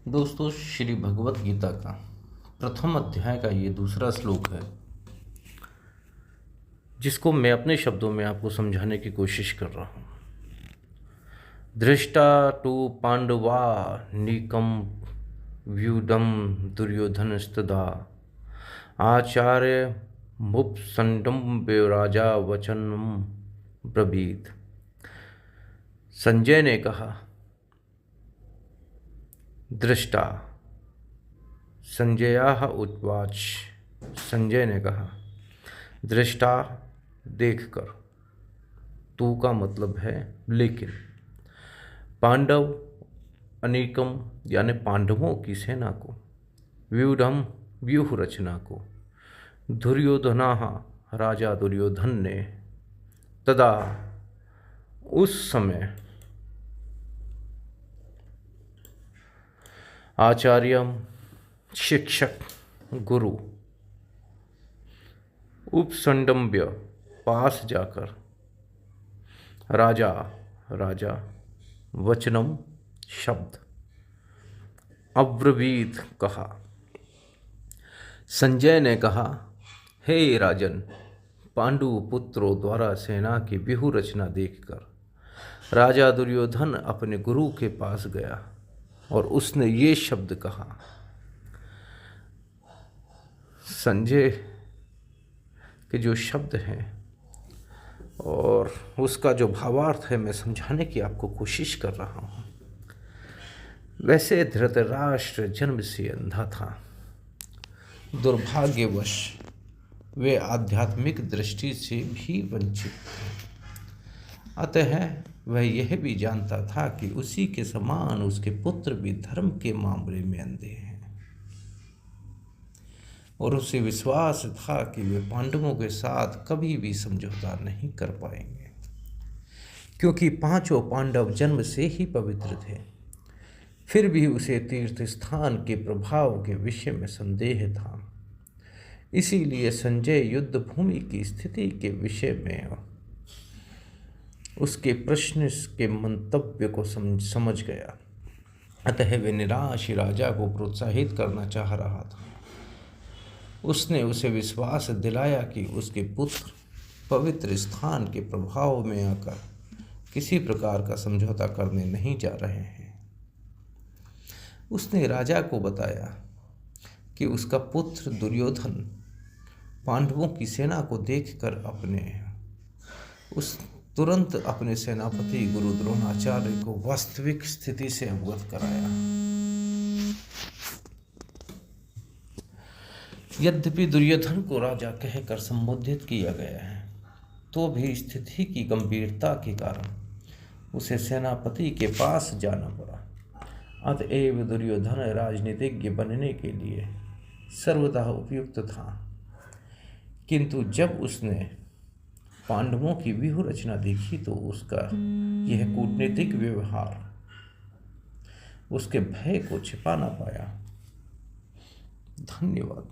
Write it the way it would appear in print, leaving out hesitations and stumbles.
दोस्तों, श्री भगवत गीता का प्रथम अध्याय का ये दूसरा श्लोक है, जिसको मैं अपने शब्दों में आपको समझाने की कोशिश कर रहा हूँ। दृष्टा टू पांडवा नीकम व्यूडम दुर्योधन स्तदा आचार्य मुपसंडम राजा वचनम ब्रवीत। संजय ने कहा, दृष्टा। संजयाः उवाच। संजय ने कहा, दृष्टा देखकर। तू का मतलब है लेकिन। पांडव अनेकम यानी पांडवों की सेना को, व्यूढ़म व्यूह रचना को, दुर्योधनाः राजा दुर्योधन ने, तदा उस समय, आचार्यम शिक्षक गुरु, उपसंडम्ब्य पास जाकर, राजा राजा, वचनम शब्द, अब्रवीत कहा। संजय ने कहा, हे राजन, पांडु पुत्रों द्वारा सेना की व्यूह रचना देखकर राजा दुर्योधन अपने गुरु के पास गया और उसने ये शब्द कहा। संजय के जो शब्द हैं और उसका जो भावार्थ है, मैं समझाने की आपको कोशिश कर रहा हूँ। वैसे धृतराष्ट्र जन्म से अंधा था। दुर्भाग्यवश वे आध्यात्मिक दृष्टि से भी वंचित थे। अतः वह यह भी जानता था कि उसी के समान उसके पुत्र भी धर्म के मामले में अंधे हैं, और उसे विश्वास था कि वे पांडवों के साथ कभी भी समझौता नहीं कर पाएंगे, क्योंकि पांचों पांडव जन्म से ही पवित्र थे। फिर भी उसे तीर्थ स्थान के प्रभाव के विषय में संदेह था। इसीलिए संजय युद्ध भूमि की स्थिति के विषय में उसके प्रश्न के मंतव्य को समझ गया। अतः वे निराश राजा को प्रोत्साहित करना चाह रहा था। उसने उसे विश्वास दिलाया कि उसके पुत्र पवित्र स्थान के प्रभाव में आकर किसी प्रकार का समझौता करने नहीं जा रहे हैं। उसने राजा को बताया कि उसका पुत्र दुर्योधन पांडवों की सेना को देखकर तुरंत अपने सेनापति गुरु द्रोणाचार्य को वास्तविक स्थिति से अवगत कराया। यद्यपि दुर्योधन को राजा कहकर संबोधित किया गया है, तो भी स्थिति की गंभीरता के कारण उसे सेनापति के पास जाना पड़ा। अतएव दुर्योधन राजनीतिज्ञ बनने के लिए सर्वदा उपयुक्त था। किंतु जब उसने पांडवों की व्यूह रचना देखी तो उसका यह कूटनीतिक व्यवहार उसके भय को छिपा ना पाया। धन्यवाद।